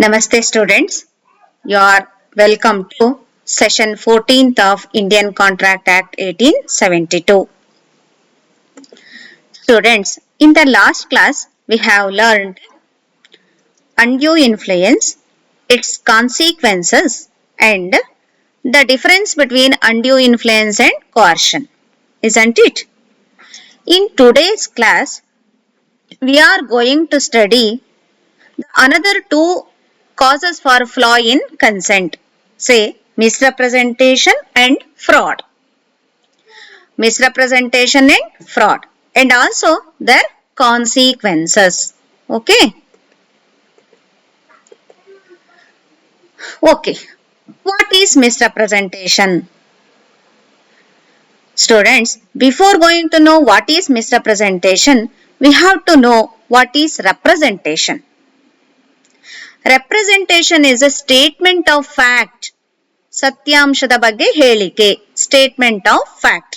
Namaste students, you are welcome to session 14th of Indian Contract Act 1872. Students, in the last class we have learned undue influence, its consequences and the difference between undue influence and coercion, isn't it? In today's class, we are going to study another two causes for flaw in consent, say misrepresentation and fraud. Misrepresentation and fraud, and also their consequences. Okay. What is misrepresentation? Students, before going to know what is misrepresentation, we have to know what is representation. Representation is a statement of fact. ಸತ್ಯಾಂಶದ ಬಗ್ಗೆ ಹೇಳಿಕೆ, statement of fact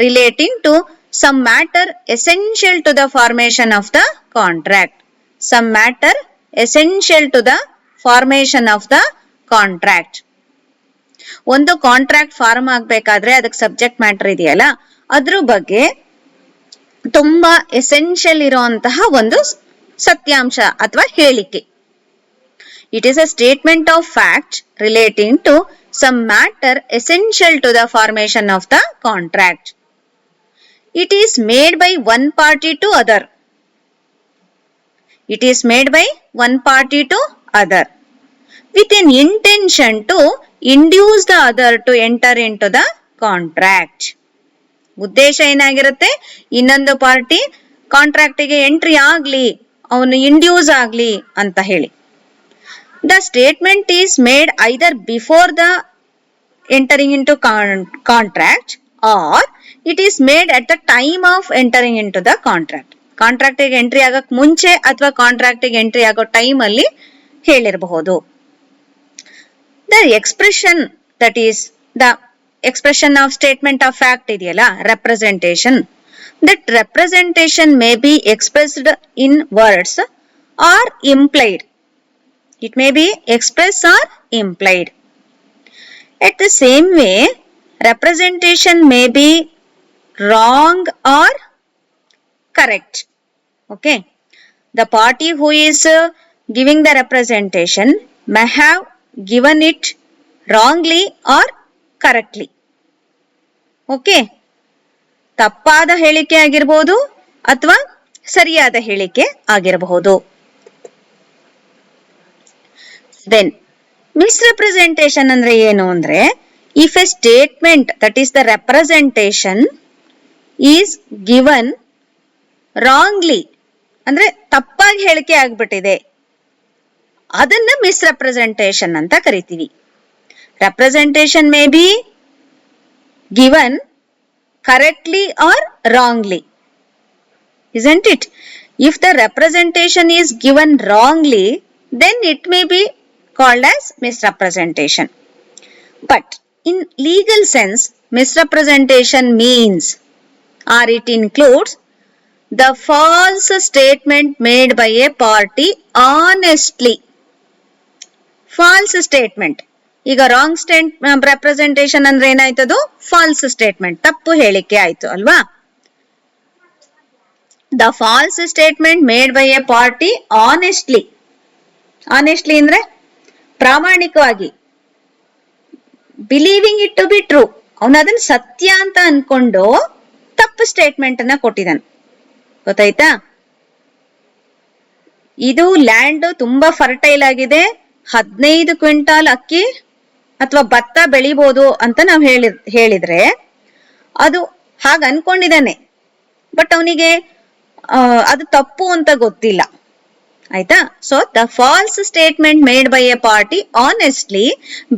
relating to some matter essential to the formation of the contract. Some matter essential to the formation of the contract. ಒಂದು contract form ಆಗಬೇಕಾದ್ರೆ ಅದಕ್ಕೆ subject matter ಇದೆಯಲ್ಲ, ಅದ್ರ ಬಗ್ಗೆ ತುಂಬಾ essential ಇರುವಂತಹ ಒಂದು ಸತ್ಯಾಂಶ ಅಥವಾ ಹೇಳಿಕೆ. It is a statement of fact relating to some matter essential to the formation of the contract. It is made by one party to other. It is made by one party to other with an intention to induce the other to enter into the contract. ಉದ್ದೇಶ ಏನಾಗಿರುತ್ತೆ? ಇನ್ನೊಂದು party ಕಾಂಟ್ರಾಕ್ಟಿಗೆ entry ಆಗ್ಲಿ, ಅವನು induce ಆಗ್ಲಿ ಅಂತ ಹೇಳಿ. The statement is made either before the entering into contract or it is made at the time of entering into the contract. ಕಾಂಟ್ರಾಕ್ಟಿಗೆ entry ಆಗಕ್ ಮುಂಚೆ ಅಥವಾ ಕಾಂಟ್ರಾಕ್ಟಿಗೆ ಎಂಟ್ರಿ ಆಗೋ ಟೈಮ್ ಅಲ್ಲಿ ಹೇಳಿರಬಹುದು. The expression, that is the expression of statement of fact ಇದೆಯಲ್ಲ, representation, that representation may be expressed in words or implied. It may be expressed or implied. At the same way, representation may be wrong or correct. Okay. The party who is giving the representation may have given it wrongly or correctly. Okay. ತಪ್ಪಾದ ಹೇಳಿಕೆ ಆಗಿರಬಹುದು ಅಥವಾ ಸರಿಯಾದ ಹೇಳಿಕೆ ಆಗಿರಬಹುದು. Then, misrepresentation ಅಂದ್ರೆ ಏನು ಅಂದ್ರೆ, if a statement, that is the representation, is given wrongly, ಅಂದ್ರೆ ತಪ್ಪಾಗಿ ಹೇಳಿಕೆ ಆಗ್ಬಿಟ್ಟಿದೆ, ಅದನ್ನ ಮಿಸ್ರೆಪ್ರೆಸೆಂಟೇಷನ್ ಅಂತ ಕರಿತೀವಿ. Representation may be given correctly or wrongly, isn't it? If the representation is given wrongly, then it may be called as misrepresentation. But in legal sense, misrepresentation means, or it includes, the false statement made by a party honestly. False statement. ಈಗ wrong representation ಅಂದ್ರೆ ಏನಾಯ್ತದು? Falls statement, ತಪ್ಪು ಹೇಳಿಕೆ ಆಯ್ತು ಅಲ್ವಾ? The false statement made by a party honestly. Honestly ಅಂದ್ರೆ ಪ್ರಾಮಾಣಿಕವಾಗಿ, believing it to be true, ಅವನು ಅದನ್ನ ಸತ್ಯ ಅಂತ ಅನ್ಕೊಂಡು ತಪ್ಪು ಸ್ಟೇಟ್ಮೆಂಟ್ ಅನ್ನ ಕೊಟ್ಟಿದ್ದಾನೆ. ಗೊತ್ತಾಯ್ತಾ? ಇದು ಲ್ಯಾಂಡ್ ತುಂಬಾ ಫರ್ಟೈಲ್ ಆಗಿದೆ, 15 ಕ್ವಿಂಟಾಲ್ ಅಕ್ಕಿ ಅಥವಾ ಭತ್ತ ಬೆಳಿಬಹುದು ಅಂತ ನಾವು ಹೇಳಿದ್ರೆ ಅದು ಹಾಗ ಅನ್ಕೊಂಡಿದ್ದಾನೆ, ಬಟ್ ಅವನಿಗೆ ಅದು ತಪ್ಪು ಅಂತ ಗೊತ್ತಿಲ್ಲ. ಆಯ್ತಾ? So the false statement made by a party honestly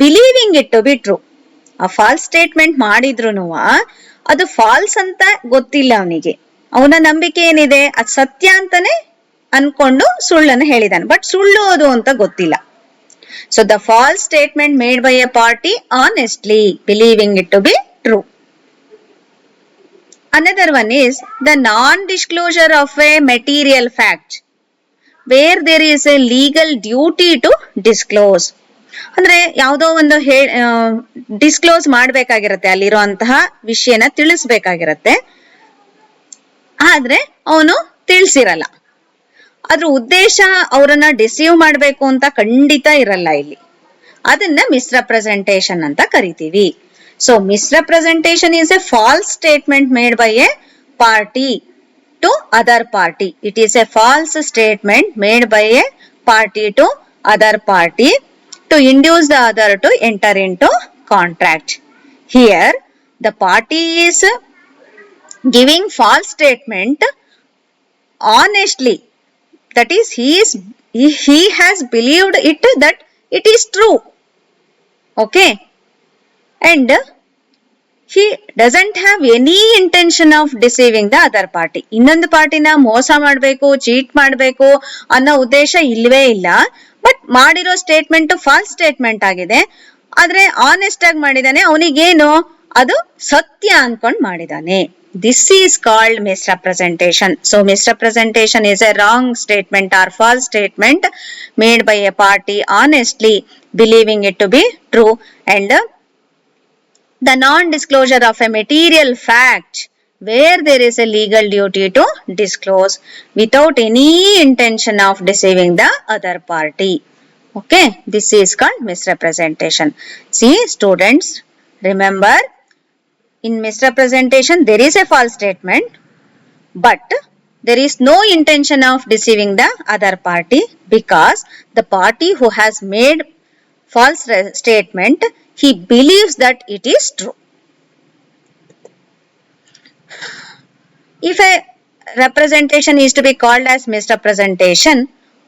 believing it to be true. ಆ ಫಾಲ್ಸ್ ಸ್ಟೇಟ್ಮೆಂಟ್ ಮಾಡಿದ್ರು ಅದು ಫಾಲ್ಸ್ ಅಂತ ಗೊತ್ತಿಲ್ಲ ಅವನಿಗೆ, ಅವನ ನಂಬಿಕೆ ಏನಿದೆ ಅದು ಸತ್ಯ ಅಂತಾನೆ ಅನ್ಕೊಂಡು ಸುಳ್ಳನ್ನು ಹೇಳಿದಾನೆ, ಬಟ್ ಸುಳ್ಳು ಅದು ಅಂತ ಗೊತ್ತಿಲ್ಲ. So the false statement made by a party honestly believing it to be true. Another one is the non-disclosure of a material fact where there is a legal duty to disclose. ಅಂದ್ರೆ ಯಾವುದೋ ಒಂದು disclose ಮಾಡ್ಬೇಕಾಗಿರತ್ತೆ, ಅಲ್ಲಿರುವಂತಹ ವಿಷಯನ ತಿಳಿಸ್ಬೇಕಾಗಿರತ್ತೆ, ಆದ್ರೆ ಅವನು ತಿಳಿಸಿರಲ್ಲ. ಅದ್ರ ಉದ್ದೇಶ ಅವರನ್ನ ಡಿಸೀವ್ ಮಾಡ್ಬೇಕು ಅಂತ ಖಂಡಿತ ಇರಲ್ಲ ಇಲ್ಲಿ. ಅದನ್ನ ಮಿಸ್ರೆಪ್ರೆಸೆಂಟೇಷನ್ ಅಂತ ಕರಿತೀವಿ. So misrepresentation is a false statement made by a party to other party. It is a false statement made by a party to other party to induce the other to enter into contract. Here the party is giving false statement honestly, that is he has believed it that it is true, okay, and he doesn't have any intention of deceiving the other party. ಇನ್ನೊಂದು ಪಾರ್ಟಿನ ಮೋಸ ಮಾಡಬೇಕು, cheat ಮಾಡಬೇಕು ಅನ್ನೋ ಉದ್ದೇಶ ಇಲ್ವೇ ಇಲ್ಲ. But ಮಾಡಿರೋ ಸ್ಟೇಟ್ಮೆಂಟ್ ಫಾಲ್ಸ್ ಸ್ಟೇಟ್ಮೆಂಟ್ ಆಗಿದೆ, ಆದ್ರೆ ಆನೆಸ್ಟ್ ಆಗಿ ಮಾಡಿದಾನೆ, ಅವನಿಗೇನು ಅದು ಸತ್ಯ ಅನ್ಕೊಂಡ್ ಮಾಡಿದಾನೆ. This is called misrepresentation. So misrepresentation is a wrong statement or false statement made by a party honestly believing it to be true, and the non-disclosure of a material fact where there is a legal duty to disclose without any intention of deceiving the other party. Okay, this is called misrepresentation. See students, remember, in misrepresentation there is a false statement, but there is no intention of deceiving the other party, because the party who has made false statement, he believes that it is true. If a representation is to be called as misrepresentation,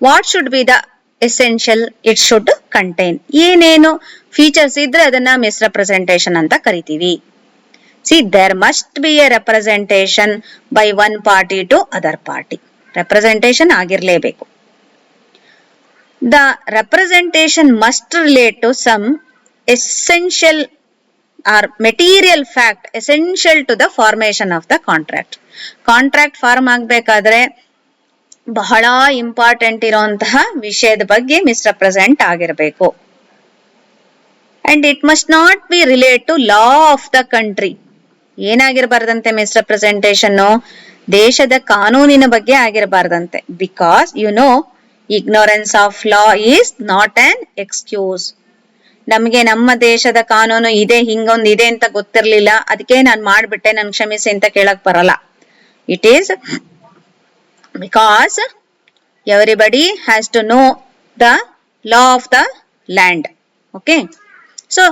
what should be the essential it should contain? ಏನೇನು features ಇದ್ರೆ ಅದನ್ನ misrepresentation ಅಂತ ಕರಿತೀವಿ. See, there must be a representation by one party to other party. Representation ಆಗಿರ್ಲೇಬೇಕು. The representation must relate to some essential or material fact essential to the formation of the contract. Contract form ಆಗ್ಬೇಕಾದ್ರೆ ಬಹಳ important ಇರುವಂತಹ ವಿಷಯದ ಬಗ್ಗೆ misrepresent ಆಗಿರಬೇಕು. And it must not be relate to law of the country. ಏನಾಗಿರಬಾರ್ದಂತೆ misrepresentation? ದೇಶದ ಕಾನೂನಿನ ಬಗ್ಗೆ ಆಗಿರಬಾರ್ದಂತೆ. Because you know, ignorance of law is not an excuse. ನಮ್ಗೆ ನಮ್ಮ ದೇಶದ ಕಾನೂನು ಇದೆ, ಹಿಂಗೊಂದು ಇದೆ ಅಂತ ಗೊತ್ತಿರ್ಲಿಲ್ಲ, ಅದಕ್ಕೆ ನಾನು ಮಾಡ್ಬಿಟ್ಟೆ, ನನ್ ಕ್ಷಮಿಸಿ ಅಂತ ಕೇಳಕ್ ಬರಲ್ಲ. It is because everybody has to know the law of the land. Okay, so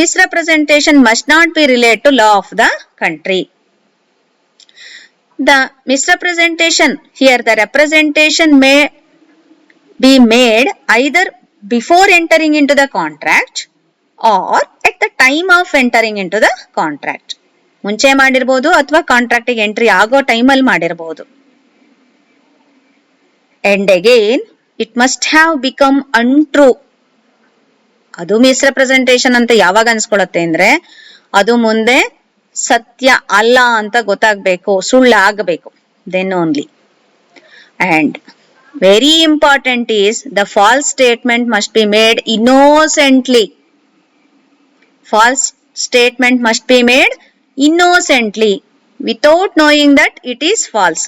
misrepresentation must not be related to law of the country. The misrepresentation here, the representation may be made either before entering into the contract or at the time of entering into the contract. ಮುಂಚೆ ಮಾಡಿರಬಹುದು ಅಥವಾ contract ಗೆ entry ಆಗೋ time ಅಲ್ಲಿ ಮಾಡಿರಬಹುದು. And again, it must have become untrue. ಅದು ಮಿಸ್ರೆಪ್ರೆಸೆಂಟೇಷನ್ ಅಂತ ಯಾವಾಗ ಅನ್ಸ್ಕೊಳತ್ತೆ ಅಂದ್ರೆ, ಅದು ಮುಂದೆ ಸತ್ಯ ಅಲ್ಲ ಅಂತ ಗೊತ್ತಾಗ್ಬೇಕು, ಸುಳ್ಳಾಗಬೇಕು, then only. And very important is the false statement must be made innocently. False statement must be made innocently without knowing that it is false.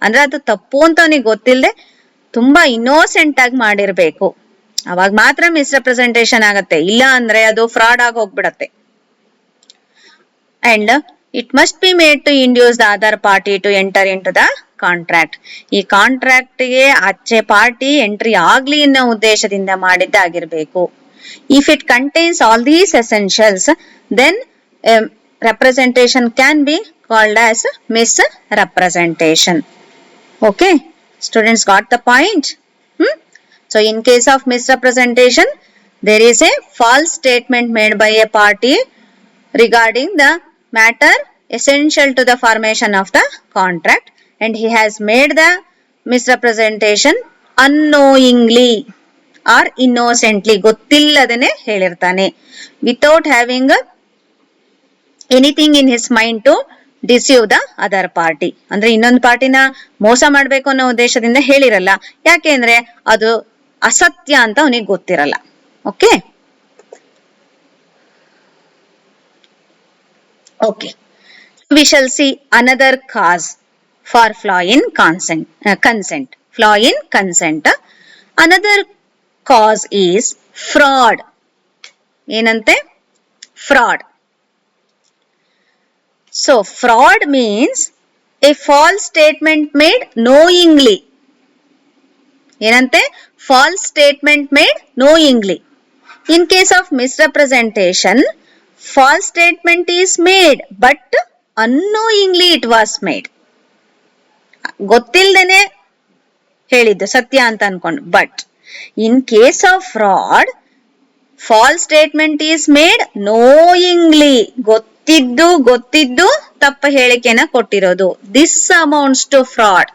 ಅಂದ್ರೆ ಅದು ತಪ್ಪು ಅಂತ ಅವನಿಗೆ ಗೊತ್ತಿಲ್ಲದೆ ತುಂಬಾ ಇನ್ನೋಸೆಂಟ್ ಆಗಿ ಮಾಡಿರ್ಬೇಕು, ಅವಾಗ ಮಾತ್ರ ಮಿಸ್ರೆಪ್ರೆಸೆಂಟೇಷನ್ ಆಗತ್ತೆ. ಇಲ್ಲ ಅಂದ್ರೆ ಅದು ಫ್ರಾಡ್ ಆಗಿ ಹೋಗ್ಬಿಡತ್ತೆ. And it must be made to induce the other party to enter into the contract. ಈ ಕಾಂಟ್ರಾಕ್ಟ್ ಗೆ ಆಚೆ ಪಾರ್ಟಿ ಎಂಟ್ರಿ ಆಗ್ಲಿ ಅನ್ನೋ ಉದ್ದೇಶದಿಂದ ಮಾಡಿದ್ದಾಗಿರ್ಬೇಕು. If it contains all these essentials, then representation can be called as misrepresentation. Okay, students got the point? So in case of misrepresentation, there is a false statement made by a party regarding the matter essential to the formation of the contract, and he has made the misrepresentation unknowingly or innocently, ಗೊತ್ತಿಲ್ಲದೇನೆ ಹೇಳಿರ್ತಾನೆ, without having anything in his mind to deceive the other party ಅಂದ್ರೆ ಇನ್ನೊಂದು ಪಾರ್ಟಿನ ಮೋಸ ಮಾಡ್ಬೇಕು ಅನ್ನೋ ಉದ್ದೇಶದಿಂದ ಹೇಳಿರಲ್ಲ, ಯಾಕೆಂದ್ರೆ ಅದು ಅಸತ್ಯ ಅಂತ ಅವನಿಗೆ ಗೊತ್ತಿರಲ್ಲ. Okay okay V shall C another cause for flaw in consent. Flaw in consent. Another cos is fraud. ಏನಂತೆ? Fraud. So fraud means a false statement made knowingly. ಏನಂತೆ? False statement made knowingly. In case of misrepresentation, false statement is made but unknowingly it was made. ಗೊತ್ತಿಲ್ದೇನೆ ಹೇಳಿದ್ದು ಸತ್ಯ ಅಂತ ಅನ್ಕೊಂಡು. But in case of fraud, false statement is made knowingly. ಗೊತ್ತಿದ್ದು ತಪ್ಪ ಹೇಳಿಕೆನ ಕೊಟ್ಟಿರೋದು. This amounts to fraud.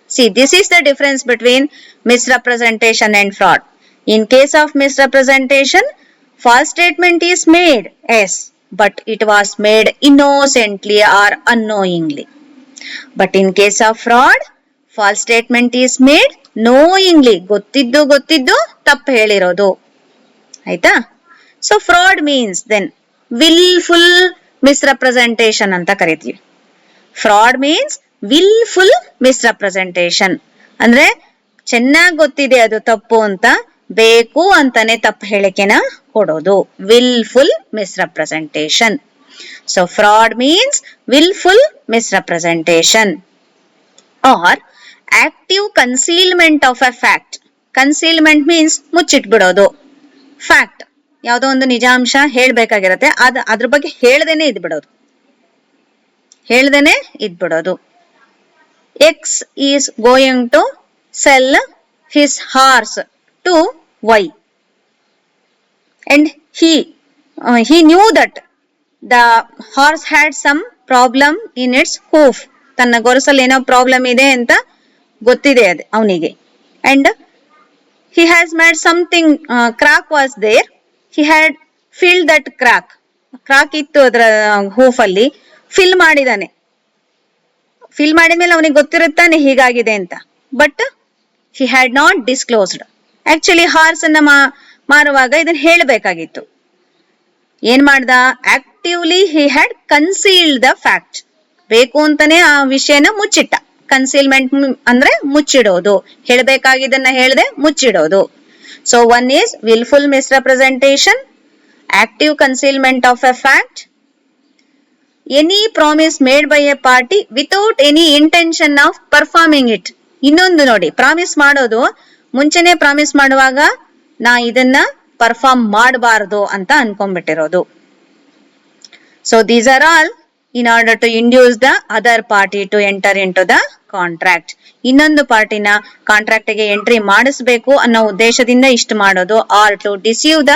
See, this is the difference between misrepresentation and fraud. In case of misrepresentation, false statement is made, yes, but it was made innocently or unknowingly. But in case of fraud, false statement is made knowingly. ಗೊತ್ತಿದ್ದು ತಪ್ಪು ಹೇಳಿರೋದು. ಆಯ್ತಾ? So fraud means then wilful misrepresentation ಅಂತ ಕರಿತೀವಿ. Fraud means wilful ಮಿಸ್ರೆಪ್ರೆಸೆಂಟೇಷನ್ ಅಂದ್ರೆ ಚೆನ್ನಾಗಿ ಗೊತ್ತಿದೆ ಅದು ತಪ್ಪು ಅಂತ, ಬೇಕು ಅಂತಾನೆ ತಪ್ಪು ಹೇಳಿಕೆನ ಕೊಡೋದು. Wilful misrepresentation. So fraud means wilful misrepresentation or active concealment of a fact. Concealment means ಮುಚ್ಚಿಟ್ಬಿಡೋದು. ಫ್ಯಾಕ್ಟ್ ಯಾವುದೋ ಒಂದು ನಿಜಾಂಶ ಹೇಳ್ಬೇಕಾಗಿರತ್ತೆ, ಅದ್ರ ಬಗ್ಗೆ ಹೇಳ್ದೇನೆ ಇದ್ಬಿಡೋದು. X is going to sell his horse to Y and he knew that the horse had some problem in its hoof. ತನ್ನ ಗೊರಸಲ್ಲಿ ಏನೋ ಪ್ರಾಬ್ಲಮ್ ಇದೆ ಅಂತ ಗೊತ್ತಿದೆ ಅದು ಅವನಿಗೆ. And he has made something, crack was there, he had filled that crack ಇತ್ತು ಅದರ ಹೂಫ್ ಅಲ್ಲಿ, ಫಿಲ್ ಮಾಡಿದಾನೆ. ಫಿಲ್ ಮಾಡಿದ್ಮೇಲೆ ಅವನಿಗೆ ಗೊತ್ತಿರುತ್ತಾನೆ ಹೀಗಾಗಿದೆ ಅಂತ, but he had not disclosed. Actually horse ಅನ್ನ ಮಾರುವಾಗ ಇದನ್ನ ಹೇಳಬೇಕಾಗಿತ್ತು. ಏನ್ ಮಾಡ್ದ? Actively he had concealed the fact. ಬೇಕು ಅಂತಾನೆ ಆ ವಿಷಯನ ಮುಚ್ಚಿಟ್ಟ. ಕನ್ಸೀಲ್ಮೆಂಟ್ ಅಂದ್ರೆ ಮುಚ್ಚಿಡೋದು, ಹೇಳಬೇಕಾಗಿದ್ದನ್ನ ಹೇಳದೆ ಮುಚ್ಚಿಡೋದು. So one is wilful misrepresentation, active concealment of a fact, any promise made by a party without any intention of performing it. ಇನ್ನೊಂದು ನೋಡಿ, ಪ್ರಾಮಿಸ್ ಮಾಡೋದು, ಮುಂಚೆನೆ ಪ್ರಾಮಿಸ್ ಮಾಡುವಾಗ ನಾ ಇದನ್ನ ಪರ್ಫಾರ್ಮ್ ಮಾಡಬಾರದು ಅಂತ ಅನ್ಕೊಂಡ್ಬಿಟ್ಟಿರೋದು. So these are all in order to induce the other party to enter into the contract. ಇನ್ನೊಂದು ಪಾರ್ಟಿನ ಕಾಂಟ್ರಾಕ್ಟ್ ಗೆ ಎಂಟ್ರಿ ಮಾಡಿಸಬೇಕು ಅನ್ನೋ ಉದ್ದೇಶದಿಂದ ಇಷ್ಟು ಮಾಡೋದು. Or to deceive the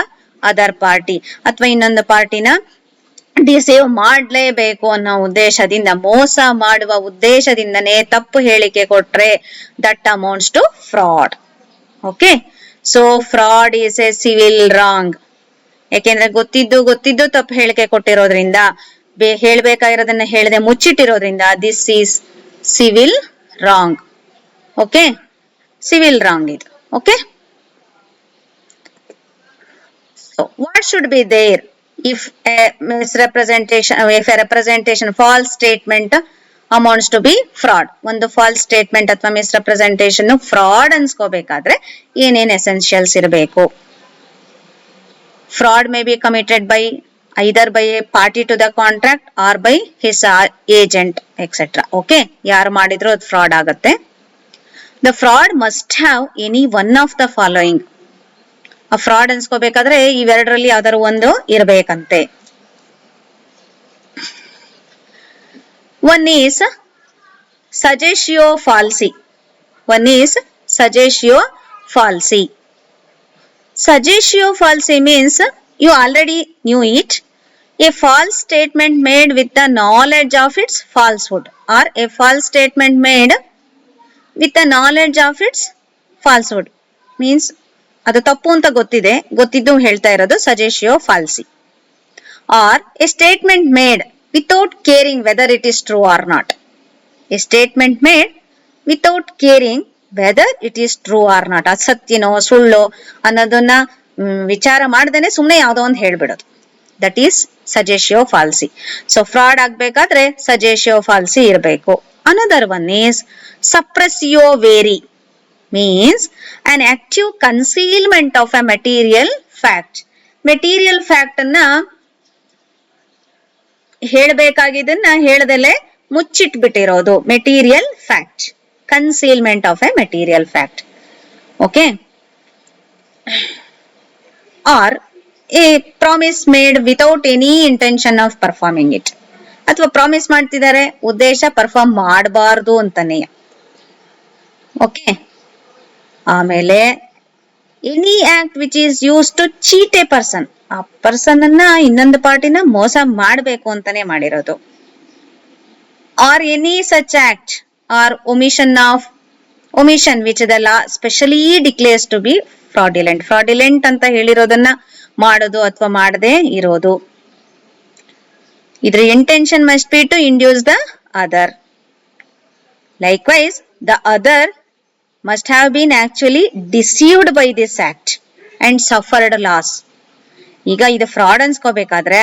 other party, ಅಥವಾ ಇನ್ನೊಂದು ಪಾರ್ಟಿನ ಡಿಸೀವ್ ಮಾಡ್ಲೇಬೇಕು ಅನ್ನೋ ಉದ್ದೇಶದಿಂದ, ಮೋಸ ಮಾಡುವ ಉದ್ದೇಶದಿಂದನೇ ತಪ್ಪು ಹೇಳಿಕೆ ಕೊಟ್ರೆ that amounts to fraud. Okay, so fraud is a civil wrong. ಯಾಕೆಂದ್ರೆ ಗೊತ್ತಿದ್ದು ತಪ್ಪು ಹೇಳಿಕೆ ಕೊಟ್ಟಿರೋದ್ರಿಂದ, ಹೇಳ್ಬೇಕಾಗಿರೋದನ್ನ ಹೇಳದೆ ಮುಚ್ಚಿಟ್ಟಿರೋದ್ರಿಂದ this is civil wrong. Okay, civil wrong ಇದು. Okay, so what should be there if a representation false statement amounts to be fraud? ಒಂದು ಫಾಲ್ಸ್ ಸ್ಟೇಟ್ಮೆಂಟ್ ಅಥವಾ ಮಿಸ್ರೆಪ್ರೆಸೆಂಟೇಷನ್ ಫ್ರಾಡ್ ಅನ್ಸ್ಕೋಬೇಕಾದ್ರೆ ಏನೇನ್ ಎಸೆನ್ಷಿಯಲ್ಸ್ ಇರಬೇಕು? Fraud may be committed by either by a party to the contract or by his agent etc. Okay, ಯಾರು ಮಾಡಿದ್ರು ಅದು fraud ಆಗುತ್ತೆ. The fraud must have any one of the following. ಆ fraud ಅನ್ಸ್ಕೋಬೇಕಾದ್ರೆ ಇವೆರಡರಲ್ಲಿ ಯಾವ್ದಾದ್ರು ಒಂದು ಇರಬೇಕಂತೆ. One is suggestion falsi. Suggestion falsi means you already knew it. A false statement made with the knowledge of its falsehood, or a false statement made with the knowledge of its falsehood means ಅದು ತಪ್ಪು ಅಂತ ಗೊತ್ತಿದ್ದು ಹೇಳ್ತಾ ಇರೋದು ಸಜೆಷಿಯೋ falsi. Or a statement made without caring whether it is true or not. A statement made without caring whether it is true or not. ಅಸತ್ಯನೋ ಸುಳ್ಳೋ ಅನ್ನೋದನ್ನ ವಿಚಾರ ಮಾಡ್ದೇನೆ ಸುಮ್ಮನೆ ಯಾವುದೋ ಒಂದು ಹೇಳ್ಬಿಡೋದು. ದಟ್ ಈಸ್ ಸಜೆಷಿಯೋ ಫಾಲ್ಸಿ. ಸೊ ಫ್ರಾಡ್ ಆಗ್ಬೇಕಾದ್ರೆ ಸಜೆಷಿಯೋ ಫಾಲ್ಸಿ ಇರಬೇಕು. Another one is suppressio veri, means an active concealment of a material fact. Material fact ಅನ್ನ ಹೇಳ್ಬೇಕಾಗಿದ್ದನ್ನ ಹೇಳ್ದಲೆ ಮುಚ್ಚಿಟ್ಬಿಟ್ಟಿರೋದು material fact. Concealment of a material fact. Okay. Or a promise made without any intention of performing it. ಅಥವಾ promise ಮಾಡ್ತಿದ್ದಾರೆ, ಉದ್ದೇಶ perform ಮಾಡಬಾರ್ದು ಅಂತಾನೆ. Okay. ಆಮೇಲೆ any act which is use to cheat a person. ಆ ಪರ್ಸನ್ ಅನ್ನ ಇನ್ನೊಂದು ಪಾರ್ಟಿನ ಮೋಸ ಮಾಡಬೇಕು ಅಂತಾನೆ ಮಾಡಿರೋದು. Or any such act or omission which the law specially declares to be fraudulent. fraudulent ಅಂತ ಹೇಳಿರೋದನ್ನ ಮಾಡೋದು ಅಥವಾ ಮಾಡದೆ ಇರೋದು. ಇದರ intention must be to induce the other. Likewise, the other must have been actually deceived by this act and suffered loss. ಈಗ ಇದು fraud ಅನ್ಸ್ಕೋಬೇಕಾದ್ರೆ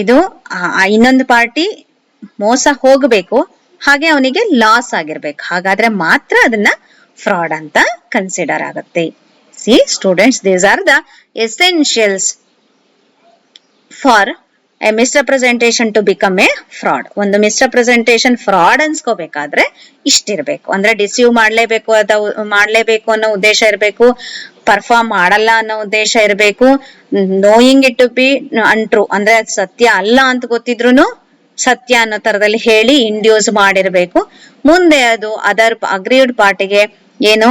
ಇದು ಇನ್ನೊಂದು ಪಾರ್ಟಿ ಮೋಸ ಹೋಗಬೇಕು, ಹಾಗೆ ಅವನಿಗೆ ಲಾಸ್ ಆಗಿರ್ಬೇಕು. ಹಾಗಾದ್ರೆ ಮಾತ್ರ ಅದನ್ನ ಫ್ರಾಡ್ ಅಂತ ಕನ್ಸಿಡರ್ ಆಗುತ್ತೆ. See students, these are the essentials for a misrepresentation to become a fraud. ಒಂದು ಮಿಸ್ರೆಪ್ರೆಸೆಂಟೇಷನ್ ಫ್ರಾಡ್ ಅನ್ಸ್ಕೋಬೇಕಾದ್ರೆ ಇಷ್ಟಿರ್ಬೇಕು. ಅಂದ್ರೆ ಡಿಸೀವ್ ಮಾಡ್ಲೇಬೇಕು ಅನ್ನೋ ಉದ್ದೇಶ ಇರಬೇಕು, ಪರ್ಫಾರ್ಮ್ ಮಾಡಲ್ಲ ಅನ್ನೋ ಉದ್ದೇಶ ಇರಬೇಕು, ನೋಯಿಂಗ್ ಇಟ್ ಟು ಬಿ ಅನ್ಟ್ರೂ ಅಂದ್ರೆ ಅದು ಸತ್ಯ ಅಲ್ಲ ಅಂತ ಗೊತ್ತಿದ್ರು ಸತ್ಯ ಅನ್ನೋ ತರದಲ್ಲಿ ಹೇಳಿ ಇಂಡ್ಯೂಸ್ ಮಾಡಿರ್ಬೇಕು. ಮುಂದೆ ಅದು ಅದರ್ ಅಗ್ರೀಡ್ ಪಾರ್ಟಿಗೆ ಏನು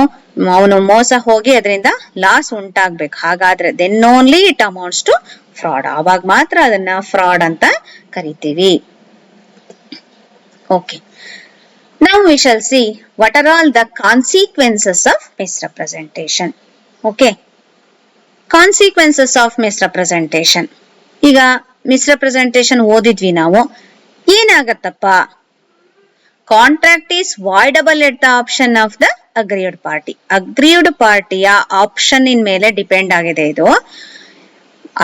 ಅವನು ಮೋಸ ಹೋಗಿ ಅದರಿಂದ ಲಾಸ್ ಉಂಟಾಗ್ಬೇಕು. ಹಾಗಾದ್ರೆ then only it amounts to fraud. ಆವಾಗ ಮಾತ್ರ ಅದನ್ನ ಫ್ರಾಡ್ ಅಂತ ಕರಿತೀವಿ. Okay. Now we shall see what are all the consequences of misrepresentation. Okay. Consequences of misrepresentation. ಈಗ ಮಿಸ್ರೆಪ್ರೆಸೆಂಟೇಷನ್ ಓದಿದ್ವಿ ನಾವು. ಏನಾಗತ್ತಪ್ಪ, contract is voidable at the option of the agreed party. Agreed ಪಾರ್ಟಿಯ ಆಪ್ಷನ್ ಇನ್ ಮೇಲೆ ಡಿಪೆಂಡ್ ಆಗಿದೆ ಇದು.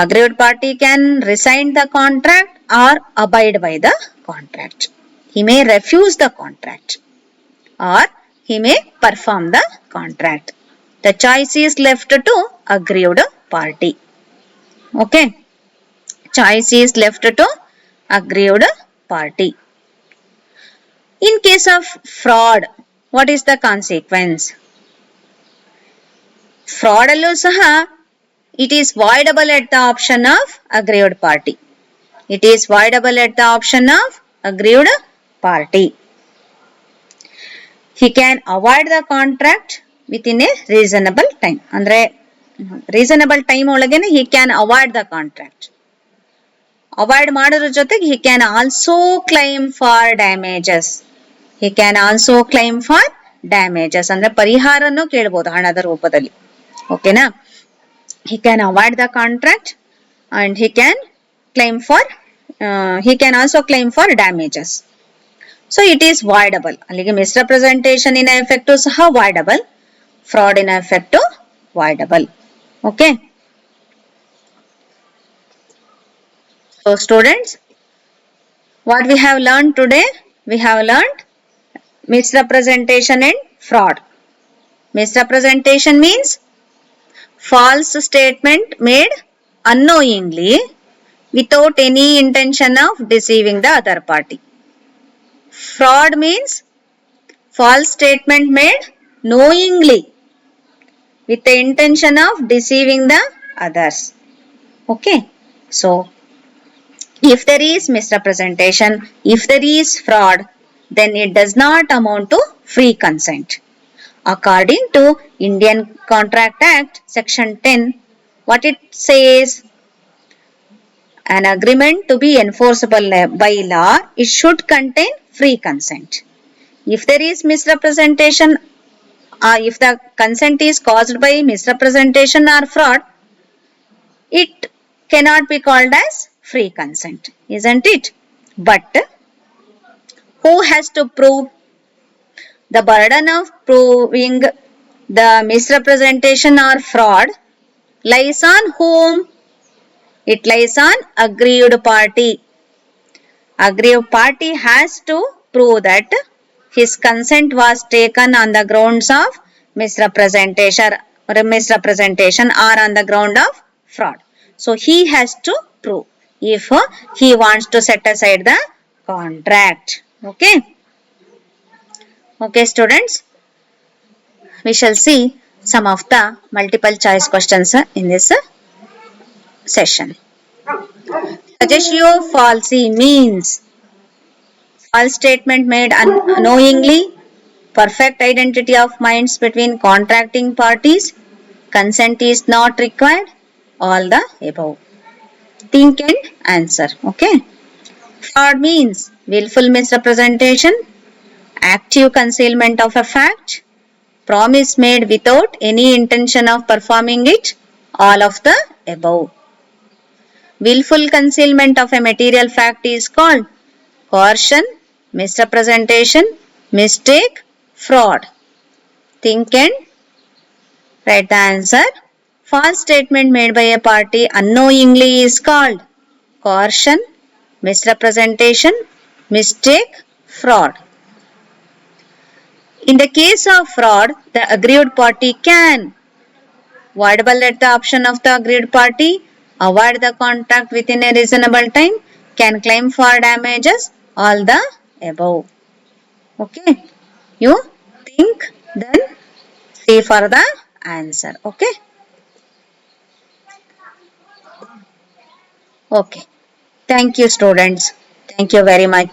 Agreed party can resign the contract or abide by the contract. He may refuse the contract or he may perform the contract. The choice is left to agreed party. Okay. Choice is left to agreed party. In case of fraud, what is the consequence? Fraud allu saha it is voidable at the option of aggrieved party. It is voidable at the option of aggrieved party. He can avoid the contract within a reasonable time. Andre reasonable time ಒಳಗೇನೆ he can avoid the contract. Avoid ಮಾಡೋದ್ರ ಜೊತೆಗೆ he can also claim for damages. He can also claim for damages ಅಂದ್ರೆ ಪರಿಹಾರನೂ ಕೇಳಬಹುದು ಹಣದ ರೂಪದಲ್ಲಿ. ಓಕೆನಾ? He can avoid the contract and he can also claim for damages. So it is voidable. ಅಲ್ಲಿಗೆ misrepresentation in effect ಸಹ voidable, fraud in effect voidable. Okay. So students, what we have learned today? We have learned misrepresentation and fraud. Misrepresentation means false statement made unknowingly without any intention of deceiving the other party. Fraud means false statement made knowingly with the intention of deceiving the others. Okay. So if there is misrepresentation, if there is fraud, then it does not amount to free consent. According to Indian Contract Act section 10, what it says, an agreement to be enforceable by law, it should contain free consent. If there is misrepresentation, if the consent is caused by misrepresentation or fraud, it cannot be called as free consent, isn't it? But who has to prove? The burden of proving the misrepresentation or fraud lies on whom? It lies on aggrieved party. Aggrieved party has to prove that his consent was taken on the grounds of misrepresentation or on the ground of fraud. So he has to prove if he wants to set aside the contract. Okay. Okay, students. We shall see some of the multiple choice questions in this session. Suggestion falsi means false statement made unknowingly, perfect identity of minds between contracting parties, consent is not required, all the above. Think and answer. Okay. Fraud means willful misrepresentation, active concealment of a fact, promise made without any intention of performing it, all of the above. Willful concealment of a material fact is called coercion, misrepresentation, mistake, fraud. Think and write the answer. False statement made by a party unknowingly is called coercion, misrepresentation, mistake, fraud. In the case of fraud, the aggrieved party can voidable at the option of the aggrieved party, avoid the contract within a reasonable time, can claim for damages, all the above. Okay. You think, then see for the answer. Okay. Okay. Thank you, students. Thank you very much.